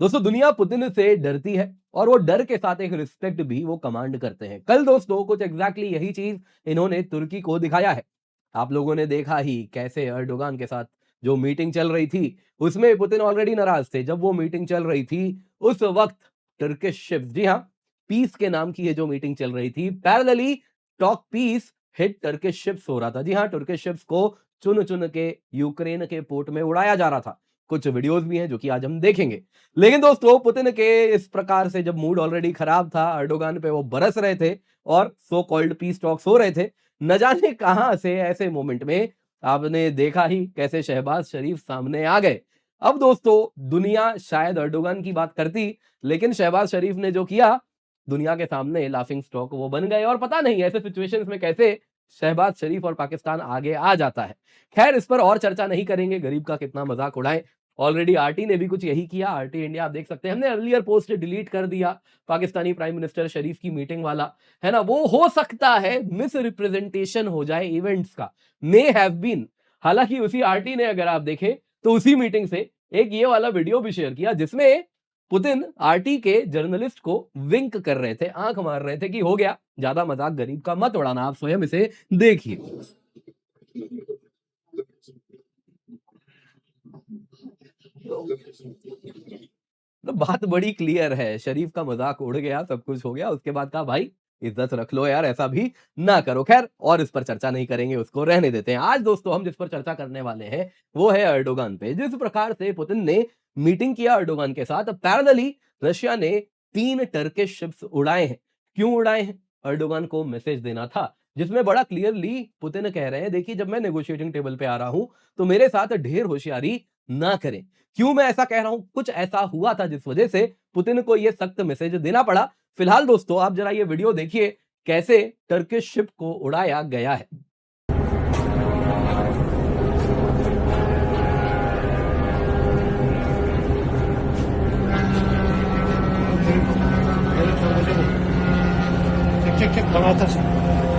दोस्तों दुनिया पुतिन से डरती है और वो डर के साथ एक रिस्पेक्ट भी वो कमांड करते हैं। कल दोस्तों कुछ एग्जैक्टली यही चीज इन्होंने तुर्की को दिखाया है। आप लोगों ने देखा ही कैसे एर्दोगान के साथ जो मीटिंग चल रही थी उसमें पुतिन ऑलरेडी नाराज थे। जब वो मीटिंग चल रही थी उस वक्त टर्किश शिप्स, जी हाँ, पीस के नाम की ये जो मीटिंग चल रही थी, parallelly talk peace hit Turkish ships हो रहा था। जी हाँ, टर्किश शिप्स को चुन चुन के यूक्रेन के पोर्ट में उड़ाया जा रहा था। कुछ वीडियोस भी हैं जो कि आज हम देखेंगे। लेकिन दोस्तों पुतिन के इस प्रकार से जब मूड ऑलरेडी खराब था, एर्दोगान पे वो बरस रहे थे और सो कॉल्ड पीस टॉक्स हो रहे थे, न जाने कहां से ऐसे मोमेंट में आपने देखा ही कैसे शहबाज शरीफ सामने आ गए। अब दोस्तों दुनिया शायद एर्दोगान की बात करती, लेकिन शहबाज शरीफ ने जो किया, दुनिया के सामने लाफिंग स्टॉक वो बन गए। और पता नहीं ऐसे सिचुएशंस में कैसे शहबाज शरीफ और पाकिस्तान आगे आ जाता है। खैर, इस पर और चर्चा नहीं करेंगे, गरीब का कितना मजाक उड़ाएं। ऑलरेडी आरटी ने भी कुछ यही किया। आरटी इंडिया आप देख सकते हैं, हमने अर्लियर पोस्ट डिलीट कर दिया पाकिस्तानी प्राइम मिनिस्टर शरीफ की मीटिंग वाला, है ना। वो हो सकता है मिस रिप्रेजेंटेशन हो जाए इवेंट्स का, मे हैव बीन। हालांकि उसी आरटी ने अगर आप देखें तो उसी मीटिंग से एक ये वाला वीडियो भी शेयर किया जिसमें पुतिन आरटी के जर्नलिस्ट को विंक कर रहे थे, आंख मार रहे थे कि हो गया, ज्यादा मजाक गरीब का मत उड़ाना। आप स्वयं इसे देखिए। तो बात बड़ी क्लियर है, शरीफ का मजाक उड़ गया, सब कुछ हो गया, उसके बाद कहा भाई इज्जत रख लो यार, ऐसा भी ना करो। खैर, और इस पर चर्चा नहीं करेंगे, उसको रहने देते हैं। आज दोस्तों हम जिस पर चर्चा करने वाले हैं वो है एर्दोगान पे। जिस प्रकार से पुतिन ने मीटिंग किया एर्दोगान के साथ, पैरेलली रशिया ने 3 टर्किश शिप्स उड़ाए हैं। क्यों उड़ाए हैं? एर्दोगान को मैसेज देना था, जिसमें बड़ा क्लियरली पुतिन कह रहे हैं, देखिए जब मैं नेगोशिएटिंग टेबल पे आ रहा हूं तो मेरे साथ ढेर होशियारी ना करें। क्यों मैं ऐसा कह रहा हूं? कुछ ऐसा हुआ था जिस वजह से पुतिन को यह सख्त मैसेज देना पड़ा। फिलहाल दोस्तों आप जरा ये वीडियो देखिए कैसे टर्किश शिप को उड़ाया गया है। Çek çek bana atarsın.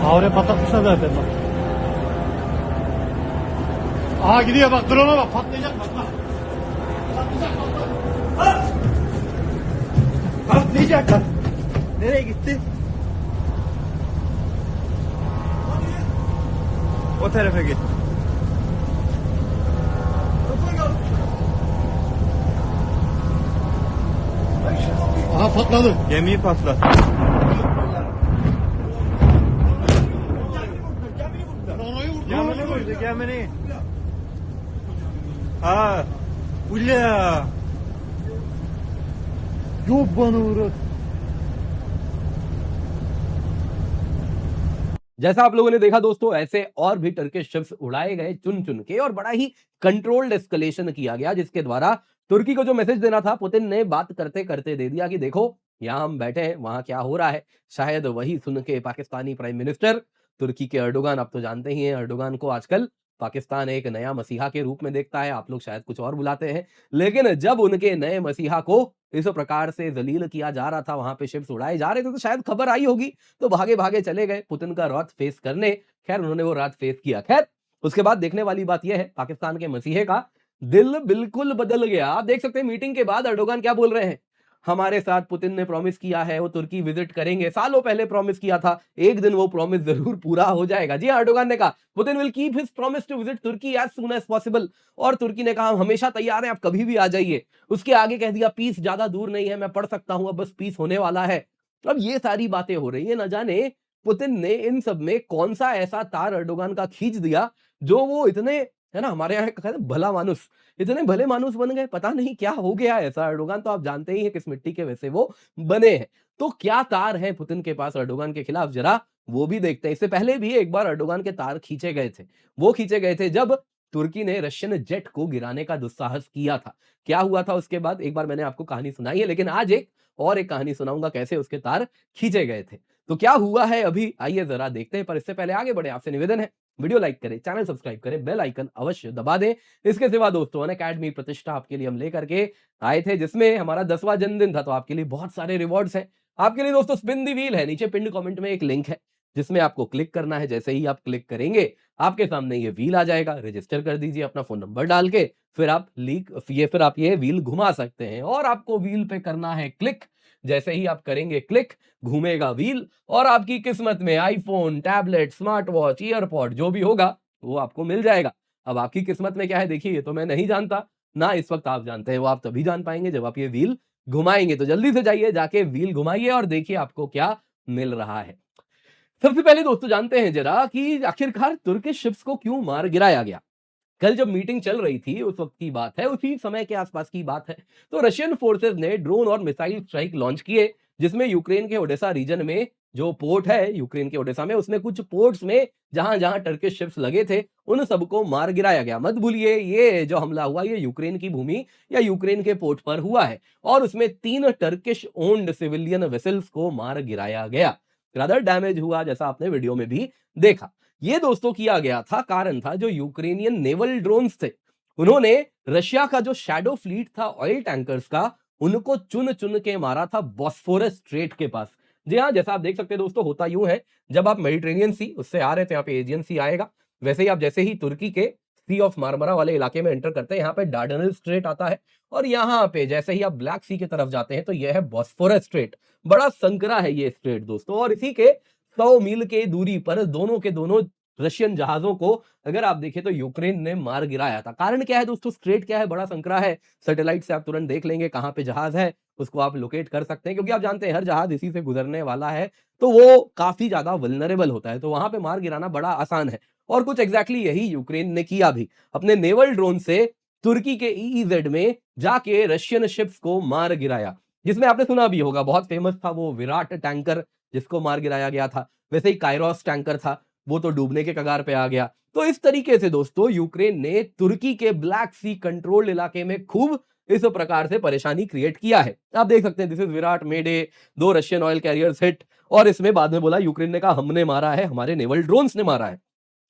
Havre patlatmışlar zaten bak. Aha gidiyor bak, drone'a bak, patlayacak bak bak. Patlayacak patlar. Ha! Patlayacak bak. Nereye gitti? O tarafa gitti. Aha patladı. Gemiyi patlattı. Gemini vurdu, gemini. Ha. Ula. Yok bana uğradı. जैसा आप लोगों ने देखा दोस्तों, ऐसे और भी Turkish ships उड़ाए गए चुन चुन के और बड़ा ही कंट्रोल्ड एस्केलेशन किया गया, जिसके द्वारा तुर्की को जो मैसेज देना था पुतिन ने बात करते करते दे दिया कि देखो यहां हम बैठे हैं, वहां क्या हो रहा है। शायद वही सुन के पाकिस्तानी प्राइम मिनिस्टर, तुर्की के एर्दोगान, आप तो जानते ही हैं एर्दोगान को आजकल पाकिस्तान एक नया मसीहा के रूप में देखता है, आप लोग शायद कुछ और बुलाते हैं। लेकिन जब उनके नए मसीहा को इस प्रकार से जलील किया जा रहा था, वहां पे शिप्स उड़ाए जा रहे थे, तो शायद खबर आई होगी, तो भागे भागे चले गए पुतिन का रॉथ फेस करने। खैर उन्होंने वो रात फेस किया। खैर उसके बाद देखने वाली बात यह है, पाकिस्तान के मसीहे का दिल बिल्कुल बदल गया। आप देख सकते हैं मीटिंग के बाद एर्दोगान क्या बोल रहे हैं, हमारे साथ पुतिन ने प्रॉमिस किया है वो तुर्की विजिट करेंगे, सालों पहले प्रॉमिस किया था, एक दिन वो प्रॉमिस जरूर पूरा हो जाएगा। जी हाँ, एर्दोगान ने कहा Putin will keep his promise to visit Turkey as soon as possible. और तुर्की ने कहा हम हमेशा तैयार हैं, आप कभी भी आ जाइए। उसके आगे कह दिया पीस ज्यादा दूर नहीं है, मैं पढ़ सकता हूं, अब बस पीस होने वाला है। अब ये सारी बातें हो रही है, न जाने पुतिन ने इन सब में कौन सा ऐसा तार एर्दोगान का खींच दिया जो वो इतने, है ना, हमारे यहाँ कहते हैं भला मानुस, इतने भले मानुस बन गए। पता नहीं क्या हो गया ऐसा। एर्दोगान तो आप जानते ही हैं किस मिट्टी के वैसे वो बने हैं। तो क्या तार है पुतिन के पास एर्दोगान के खिलाफ, जरा वो भी देखते हैं। इससे पहले भी एक बार एर्दोगान के तार खींचे गए थे। वो खींचे गए थे जब तुर्की ने रशियन जेट को गिराने का दुस्साहस किया था। क्या हुआ था उसके बाद, एक बार मैंने आपको कहानी सुनाई है, लेकिन आज एक कहानी सुनाऊंगा कैसे उसके तार खींचे गए थे। तो क्या हुआ है अभी, आइए जरा देखते हैं। पर इससे पहले आगे बढ़े, आपसे निवेदन है वीडियो लाइक करें, चैनल सब्सक्राइब करें, बेल आइकन अवश्य दबा दें। इसके सिवा दोस्तों अनअकैडमी प्रतिष्ठा आपके लिए हम लेकर के आए थे, जिसमें हमारा 10वां जन्मदिन था, तो आपके लिए बहुत सारे रिवॉर्ड्स हैं। आपके लिए दोस्तों स्पिन द व्हील है, नीचे पिंड कमेंट में एक लिंक है, जिसमें आपको क्लिक करना है। जैसे ही आप क्लिक करेंगे, आपके सामने ये व्हील आ जाएगा। रजिस्टर कर दीजिए अपना फ़ोन नंबर डाल के, फिर आप ये व्हील घुमा सकते हैं और आपको व्हील पे करना है क्लिक। जैसे ही आप करेंगे क्लिक, घूमेगा व्हील और आपकी किस्मत में iPhone, tablet, smart watch, earpod जो भी होगा, वो आपको मिल जाएगा। अब आपकी किस्मत में क्या है देखिए, ये तो मैं नहीं जानता, ना इस वक़्त आप जानते हैं, वो आप तभी जान पाएँगे जब आप ये व्हील घुमाएँगे। तो जल्दी से जाइए, जाके व्हील घुमाइए और देखिए आपको क्या मिल रहा है। सबसे पहले दोस्तों जानते हैं जरा कि आखिरकार तुर्किश शिप्स को क्यों मार गिराया गया? कल जब मीटिंग चल रही थी, उस वक्त की बात है, उसी समय के आसपास की बात है। तो रशियन फोर्सेस ने ड्रोन और मिसाइल स्ट्राइक लॉन्च किए, जिसमें यूक्रेन के ओडेसा रीजन में जो पोर्ट है, यूक्रेन के ओडेसा में, उसमें कुछ पोर्ट्स में जहां-जहां टर्किश शिप्स लगे थे, उन सबको मार गिराया गया। मत भूलिए, ये जो हमला हुआ, ये यूक्रेन की भूमि या यूक्रेन के पोर्ट पर हुआ है और उसमें 3 टर्किश ओन्ड सिविलियन वेसल्स को मार गिराया गया। रादर डैमेज हुआ, जैसा आपने वीडियो में भी देखा। ये दोस्तों किया गया था, कारण था जो यूक्रेनियन नेवल ड्रोन्स थे, उन्होंने रशिया का जो शैडो फ्लीट था ऑयल टैंकर्स का, उनको चुन चुन के मारा था बॉस्फोरस स्ट्रेट के पास। जी हाँ, जैसा आप देख सकते हैं दोस्तों, होता यूं है, जब आप मेडिटेरेनियन सी उससे आ रहे थे, यहाँ पे एजियन सी आएगा, वैसे ही आप जैसे ही तुर्की के सी ऑफ मार्मरा वाले इलाके में एंटर करते हैं, यहाँ पे डार्डनल स्ट्रेट आता है और यहाँ पे जैसे ही आप ब्लैक सी की तरफ जाते हैं, तो यह है बॉस्फोरस स्ट्रेट। बड़ा संकरा है ये स्ट्रेट दोस्तों, और इसी के 100 मील के दूरी पर दोनों के दोनों रशियन जहाजों को, अगर आप देखें तो यूक्रेन ने मार गिराया था। कारण क्या है दोस्तों? स्ट्रेट क्या है? बड़ा संकरा है। सैटेलाइट से आप तुरंत देख लेंगे कहां पे जहाज है, उसको आप लोकेट कर सकते हैं, क्योंकि आप जानते हैं हर जहाज इसी से गुजरने वाला है, तो वो काफी ज्यादा वल्नरेबल होता है, तो वहां पे मार गिराना बड़ा आसान है। और कुछ एग्जैक्टली यही यूक्रेन ने किया भी, अपने नेवल ड्रोन से तुर्की के ईईजेड में जाके रशियन शिप्स को मार गिराया, जिसमें आपने सुना भी होगा, बहुत फेमस था वो विराट टैंकर जिसको मार गिराया गया था। वैसे ही कायरोस टैंकर था, वो तो डूबने के कगार पे आ गया। तो इस तरीके से दोस्तों यूक्रेन ने तुर्की के ब्लैक सी कंट्रोल्ड इलाके में खूब इस प्रकार से परेशानी क्रिएट किया है। आप देख सकते हैं, this is Virat mayday, 2 Russian oil carriers hit, और इसमें बाद में बोला यूक्रेन ने कहा हमने मारा है, हमारे नेवल ड्रोन्स ने मारा है।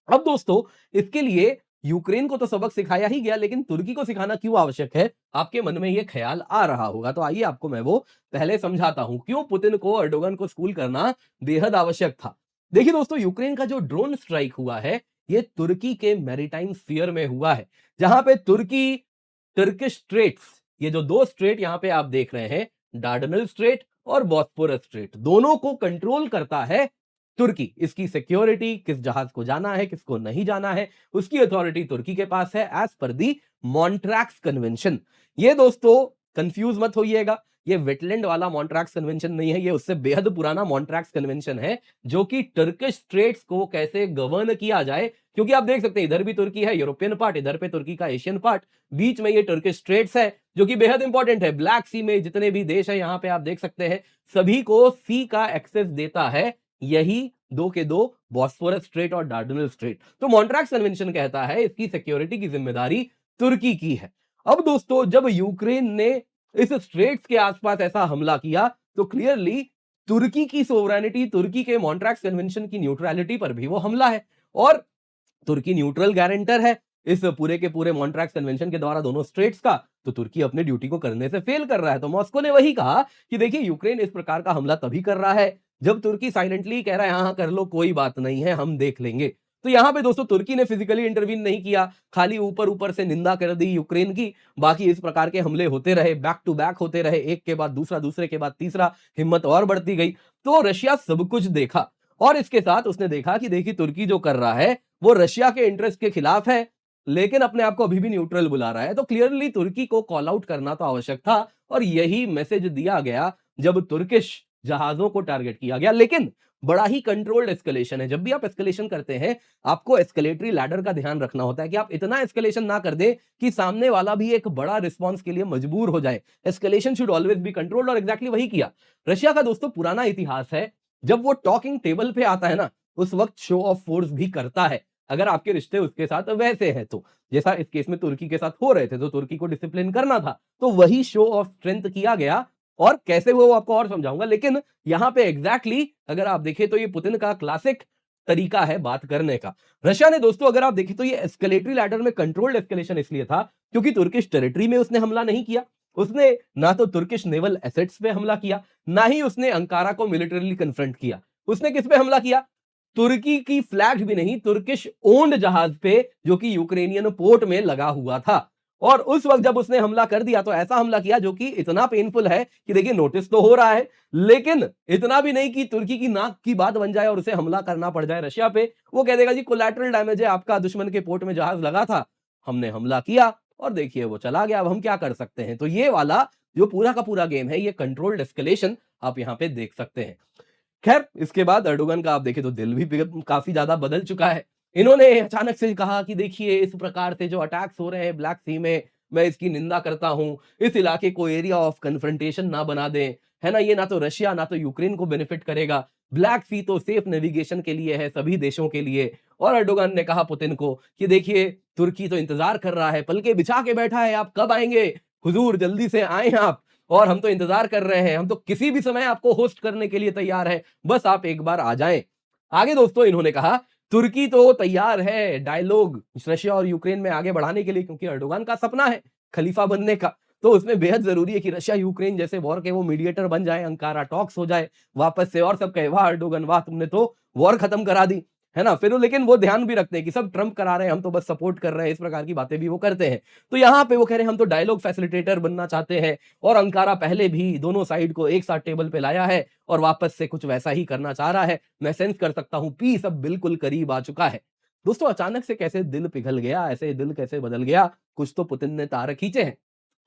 अब दोस्तों, इसके लिए यूक्रेन को तो सबक सिखाया ही गया, लेकिन तुर्की को सिखाना क्यों आवश्यक है? आपके मन में यह ख्याल आ रहा होगा, तो आइए आपको मैं वो पहले समझाता हूं, क्यों पुतिन को, अर्डोगन को स्कूल करना बेहद आवश्यक था। देखिए दोस्तों, यूक्रेन का जो ड्रोन स्ट्राइक हुआ है, ये तुर्की के मैरीटाइम स्फीयर में हुआ है, जहां पे तुर्की टर्किश स्ट्रेट्स, ये जो 2 स्ट्रेट यहां पे आप देख रहे हैं, डार्डनल स्ट्रेट और बॉस्फोरस स्ट्रेट, दोनों को कंट्रोल करता है तुर्की। इसकी सिक्योरिटी, किस जहाज को जाना है, किसको नहीं जाना है, उसकी अथॉरिटी तुर्की के पास है, एज पर दी मॉन्ट्रैक्स कन्वेंशन। ये दोस्तों कंफ्यूज मत होइएगा, ये वेटलैंड वाला मॉन्ट्रैक्स कन्वेंशन नहीं है, ये उससे बेहद पुराना मॉन्ट्रैक्स कन्वेंशन है, जो कि टर्किश स्ट्रेट्स को कैसे गवर्न किया जाए, क्योंकि आप देख सकते हैं इधर भी तुर्की है, यूरोपियन पार्ट, इधर पे तुर्की का एशियन पार्ट, बीच में ये टर्किश स्ट्रेट्स है, जो कि बेहद इंपॉर्टेंट है। ब्लैक सी में जितने भी देश है, यहां पे आप देख सकते हैं, सभी को सी का एक्सेस देता है यही 2 के 2 बॉस्फोरस स्ट्रेट और डार्डनल स्ट्रेट। तो मॉन्ट्रैक्स कन्वेंशन कहता है इसकी सिक्योरिटी की जिम्मेदारी तुर्की की है। अब दोस्तों, जब यूक्रेन ने इस स्ट्रेट्स के आसपास ऐसा हमला किया, तो क्लियरली तुर्की की सोवरेनिटी, तुर्की के मॉन्ट्रैक्स कन्वेंशन की न्यूट्रलिटी पर भी वो हमला है, और तुर्की न्यूट्रल गारंटर है इस पूरे के पूरे मॉन्ट्रैक्स कन्वेंशन के द्वारा दोनों स्टेट्स का, तो तुर्की अपने ड्यूटी को करने से फेल कर रहा है। तो मॉस्को ने वही कहा कि देखिए, यूक्रेन इस प्रकार का हमला तभी कर रहा है जब तुर्की साइलेंटली कह रहा है हाँ हाँ कर लो, कोई बात नहीं है, हम देख लेंगे। तो यहां पे दोस्तों तुर्की ने फिजिकली इंटरवीन नहीं किया, खाली ऊपर ऊपर से निंदा कर दी यूक्रेन की। बाकी इस प्रकार के हमले होते रहे, बैक टू बैक होते रहे, एक के बाद दूसरा, दूसरे के बाद तीसरा, हिम्मत और बढ़ती गई। तो रशिया सब कुछ देखा, और इसके साथ उसने देखा कि देखिए तुर्की जो कर रहा है वो रशिया के इंटरेस्ट के खिलाफ है, लेकिन अपने आप को अभी भी न्यूट्रल बुला रहा है। तो क्लियरली तुर्की को कॉल आउट करना तो आवश्यक था, और यही मैसेज दिया गया जब तुर्किश जहाजों को टारगेट किया गया। लेकिन बड़ा ही कंट्रोल्ड एस्केलेशन है। जब भी आप एस्केलेशन करते हैं, आपको एस्केलेटरी लैडर का ध्यान रखना होता है कि आप इतना एस्केलेशन ना कर दें कि सामने वाला भी एक बड़ा रिस्पॉन्स के लिए मजबूर हो जाए। Escalation should always be controlled, और एग्जैक्टली वही किया। रशिया का दोस्तों पुराना इतिहास है, जब वो टॉकिंग टेबल पे आता है ना, उस वक्त शो ऑफ फोर्स भी करता है। अगर आपके रिश्ते उसके साथ वैसे हैं तो, जैसा इस केस में तुर्की के साथ हो रहे थे, तो तुर्की को डिसिप्लिन करना था, तो वही शो ऑफ स्ट्रेंथ किया गया। और कैसे हुआ वो आपको और समझाऊंगा, लेकिन यहां पे एग्जैक्टली अगर आप देखें तो ये पुतिन का क्लासिक तरीका है बात करने का। रशिया ने दोस्तों, अगर आप देखें तो ये एस्केलेटरी लैडर में कंट्रोल्ड एस्केलेशन इसलिए था क्योंकि तुर्किश टेरिटरी में उसने हमला नहीं किया। उसने ना तो तुर्किश नेवल एसेट्स पे हमला किया, ना ही उसने अंकारा को मिलिटरीली कन्फ्रंट किया। उसने किस पे हमला किया? तुर्की की फ्लैग भी नहीं, तुर्किश ओन्ड जहाज पे, जो कि यूक्रेनियन पोर्ट में लगा हुआ था। और उस वक्त जब उसने हमला कर दिया तो ऐसा हमला किया जो कि इतना पेनफुल है कि देखिए नोटिस तो हो रहा है, लेकिन इतना भी नहीं कि तुर्की की नाक की बात बन जाए और उसे हमला करना पड़ जाए रशिया पे। वो कह देगा जी कोलैटरल डैमेज है, आपका दुश्मन के पोर्ट में जहाज लगा था, हमने हमला किया और देखिए वो चला गया, अब हम क्या कर सकते हैं। तो ये वाला जो पूरा का पूरा गेम है, ये कंट्रोल्ड एस्केलेशन आप यहाँ पे देख सकते हैं। खैर इसके बाद एर्दोगन का आप देखें तो दिल भी काफी ज्यादा बदल चुका है। इन्होंने अचानक से कहा कि देखिए इस प्रकार से जो अटैक्स हो रहे हैं ब्लैक सी में, मैं इसकी निंदा करता हूं। इस इलाके को एरिया ऑफ कन्फ्रंटेशन ना बना दें, है ना। ये ना तो रशिया ना तो यूक्रेन को बेनिफिट करेगा। ब्लैक सी तो सेफ नेविगेशन के लिए है, सभी देशों के लिए। और एर्दोगन ने कहा पुतिन को कि देखिए तुर्की तो इंतजार कर रहा है, पलके बिछा के बैठा है, आप कब आएंगे हुजूर, जल्दी से आए आप। और हम तो इंतजार कर रहे हैं, हम तो किसी भी समय आपको होस्ट करने के लिए तैयार है, बस आप एक बार आ जाएं। आगे दोस्तों इन्होंने कहा तुर्की तो तैयार है डायलॉग रशिया और यूक्रेन में आगे बढ़ाने के लिए, क्योंकि एर्दोगन का सपना है खलीफा बनने का। तो उसमें बेहद जरूरी है कि रशिया यूक्रेन जैसे वॉर के वो मीडिएटर बन जाए, अंकारा टॉक्स हो जाए वापस से, और सब कहे वाह एर्दोगन वाह, तुमने तो वॉर खत्म करा दी, है ना। फिर लेकिन वो ध्यान भी रखते हैं कि सब ट्रंप करा रहे हैं, हम तो बस सपोर्ट कर रहे हैं, इस प्रकार की बातें भी वो करते हैं। तो यहाँ पे वो कह रहे हैं हम तो डायलॉग फैसिलिटेटर बनना चाहते हैं, और अंकारा पहले भी दोनों साइड को एक साथ टेबल पे लाया है और वापस से कुछ वैसा ही करना चाह रहा है। मैं सेंस कर सकता हूं पीस अब बिल्कुल करीब आ चुका है। दोस्तों अचानक से कैसे दिल पिघल गया, ऐसे दिल कैसे बदल गया, कुछ तो पुतिन ने तार खींचे हैं।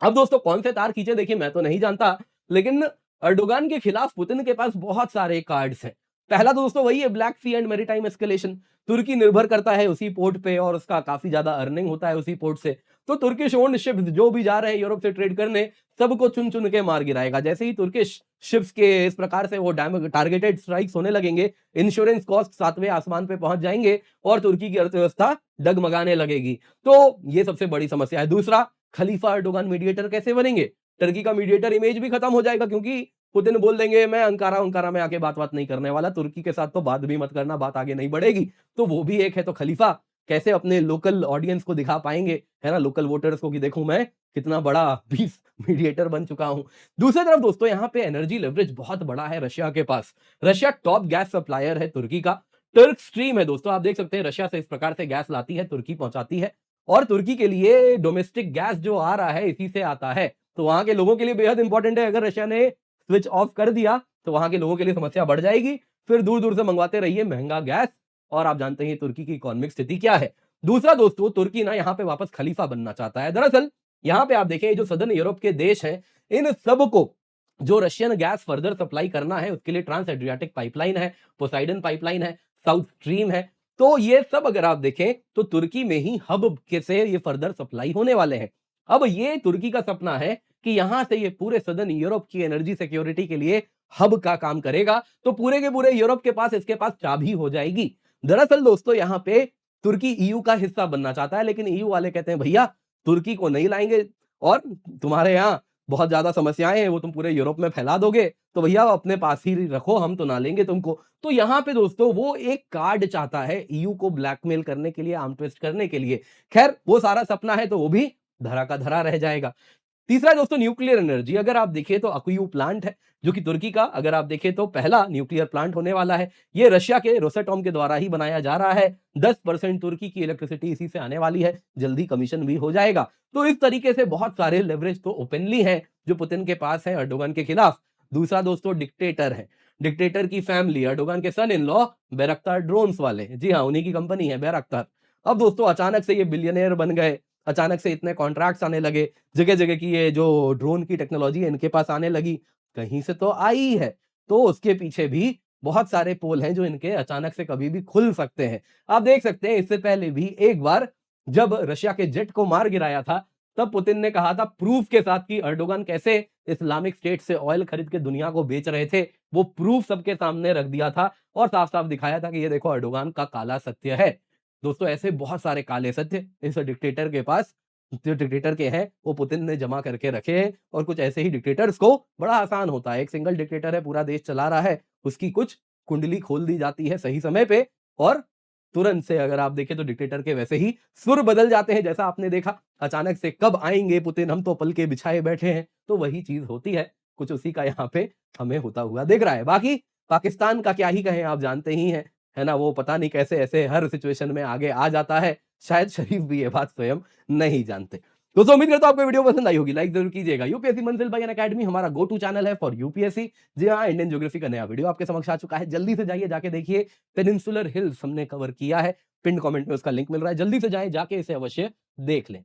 अब दोस्तों कौन से तार खींचे देखिए मैं तो नहीं जानता, लेकिन एर्दोगन के खिलाफ पुतिन के पास बहुत सारे कार्ड्स हैं। पहला तो दोस्तों वही है Black Sea and maritime escalation. तुर्की निर्भर करता है उसी पोर्ट पे और उसका काफी ज्यादा अर्निंग होता है उसी पोर्ट से। तो तुर्किश ओन्ड शिप्स जो भी जा रहे हैं यूरोप से ट्रेड करने, सबको चुन चुन के मार गिराएगा। जैसे ही तुर्किश शिप्स के इस प्रकार से वो टारगेटेड स्ट्राइक्स होने लगेंगे, इंश्योरेंस कॉस्ट सातवें आसमान पे पहुंच जाएंगे और तुर्की की अर्थव्यवस्था डगमगाने लगेगी। तो ये सबसे बड़ी समस्या है। दूसरा, खलीफा एर्दोगन मीडिएटर कैसे बनेंगे। टर्की का मीडिएटर इमेज भी खत्म हो जाएगा, क्योंकि पुतिन बोल देंगे मैं अंकारा में आके बात नहीं करने वाला, तुर्की के साथ तो बात भी मत करना, बात आगे नहीं बढ़ेगी। तो वो भी एक है। तो खलीफा कैसे अपने लोकल ऑडियंस को दिखा पाएंगे, है ना, लोकल वोटर्स को कि देखो मैं कितना बड़ा पीस मीडिएटर बन चुका हूं। दूसरी तरफ दोस्तों यहाँ पे एनर्जी लेवरेज बहुत बड़ा है रशिया के पास। रशिया टॉप गैस सप्लायर है तुर्की का। टर्क स्ट्रीम है दोस्तों, आप देख सकते हैं रशिया से इस प्रकार से गैस लाती है, तुर्की पहुंचाती है। और तुर्की के लिए डोमेस्टिक गैस जो आ रहा है इसी से आता है। तो वहां के लोगों के लिए बेहद इंपॉर्टेंट है। अगर रशिया ने स्विच ऑफ कर दिया तो वहां के लोगों के लिए समस्या बढ़ जाएगी। फिर दूर दूर से मंगवाते रहिए महंगा गैस, और आप जानते हैं तुर्की की इकोनॉमिक स्थिति क्या है। दूसरा दोस्तों, तुर्की ना यहाँ पे वापस खलीफा बनना चाहता है। दरअसल यहाँ पे आप देखें जो सदर्न यूरोप के देश हैं, इन सबको जो रशियन गैस फर्दर सप्लाई करना है उसके लिए ट्रांस एड्रियाटिक पाइपलाइन है, पोसाइडन पाइपलाइन है, साउथ स्ट्रीम है। तो ये सब अगर आप देखें तो तुर्की में ही हब के से ये फर्दर सप्लाई होने वाले हैं। अब ये तुर्की का सपना है कि यहां से ये पूरे सदर्न यूरोप की एनर्जी सिक्योरिटी के लिए हब का काम करेगा। तो पूरे के पूरे यूरोप के पास इसके पास चाबी हो जाएगी। दरअसल दोस्तों यहाँ पे तुर्की ईयू का हिस्सा बनना चाहता है, लेकिन ईयू वाले कहते हैं भैया तुर्की को नहीं लाएंगे, और तुम्हारे यहाँ बहुत ज्यादा समस्याएं हैं, वो तुम पूरे यूरोप में फैला दोगे, तो भैया अपने पास ही रखो, हम तो ना लेंगे तुमको। तो यहाँ पे दोस्तों वो एक कार्ड चाहता है ईयू को ब्लैकमेल करने के लिए, आर्म ट्विस्ट करने के लिए। खैर वो सारा सपना है तो वो भी धरा का धरा रह जाएगा। तीसरा दोस्तों न्यूक्लियर एनर्जी। अगर आप देखें तो अकुयू प्लांट है जो कि तुर्की का, अगर आप देखें तो पहला न्यूक्लियर प्लांट होने वाला है। ये रशिया के रोसेटॉम के द्वारा ही बनाया जा रहा है। 10% तुर्की की इलेक्ट्रिसिटी इसी से आने वाली है, जल्दी कमीशन भी हो जाएगा। तो इस तरीके से बहुत सारे लेवरेज तो ओपनली हैं जो पुतिन के पास है एर्दोगन के खिलाफ। दूसरा दोस्तों डिक्टेटर है, डिक्टेटर की फैमिली, एर्दोगन के सन इन लॉ बैरक्तार ड्रोन्स वाले, जी हाँ उन्हीं की कंपनी है बैरक्तार। अब दोस्तों अचानक से ये बिलियनियर बन गए, अचानक से इतने कॉन्ट्रैक्ट्स आने लगे, जगह जगह की ये जो ड्रोन की टेक्नोलॉजी है इनके पास आने लगी, कहीं से तो आई ही है। तो उसके पीछे भी बहुत सारे पोल हैं जो इनके अचानक से कभी भी खुल सकते हैं। आप देख सकते हैं इससे पहले भी एक बार जब रशिया के जेट को मार गिराया था, तब पुतिन ने कहा था प्रूफ के साथ कि एर्दोगन कैसे इस्लामिक स्टेट से ऑयल खरीद के दुनिया को बेच रहे थे। वो प्रूफ सबके सामने रख दिया था और साफ साफ दिखाया था कि ये देखो एर्दोगन का काला सत्य है। दोस्तों ऐसे बहुत सारे काले सत्य इस डिक्टेटर के पास, जो डिक्टेटर के हैं, वो पुतिन ने जमा करके रखे हैं। और कुछ ऐसे ही डिक्टेटर्स को बड़ा आसान होता है, एक सिंगल डिक्टेटर है पूरा देश चला रहा है, उसकी कुछ कुंडली खोल दी जाती है सही समय पे, और तुरंत से अगर आप देखें तो डिक्टेटर के वैसे ही सुर बदल जाते हैं। जैसा आपने देखा अचानक से कब आएंगे पुतिन, हम तो पल के बिछाए बैठे हैं, तो वही चीज होती है। कुछ उसी का यहाँ पे हमें होता हुआ दिख रहा है। बाकी पाकिस्तान का क्या ही कहें, आप जानते ही हैं। है ना? वो पता नहीं कैसे ऐसे हर सिचुएशन में आगे आ जाता है। शायद शरीफ भी ये बात स्वयं नहीं जानते। दोस्तों उम्मीद करता हूँ आपको वीडियो पसंद आई होगी, लाइक ज़रूर कीजिएगा। यूपीएससी मंजिल बाय अनअकैडमी हमारा गो टू चैनल है फॉर यूपीएससी। जी हाँ, इंडियन ज्योग्राफी का नया वीडियो आपके समक्ष आ चुका है। जल्दी से जाइए जाके देखिए। पेनिनसुलर हिल्स हमने कवर किया है। पिन्ड कमेंट में उसका लिंक मिल रहा है। जल्दी से जाएँ, जाके इसे अवश्य देख लें।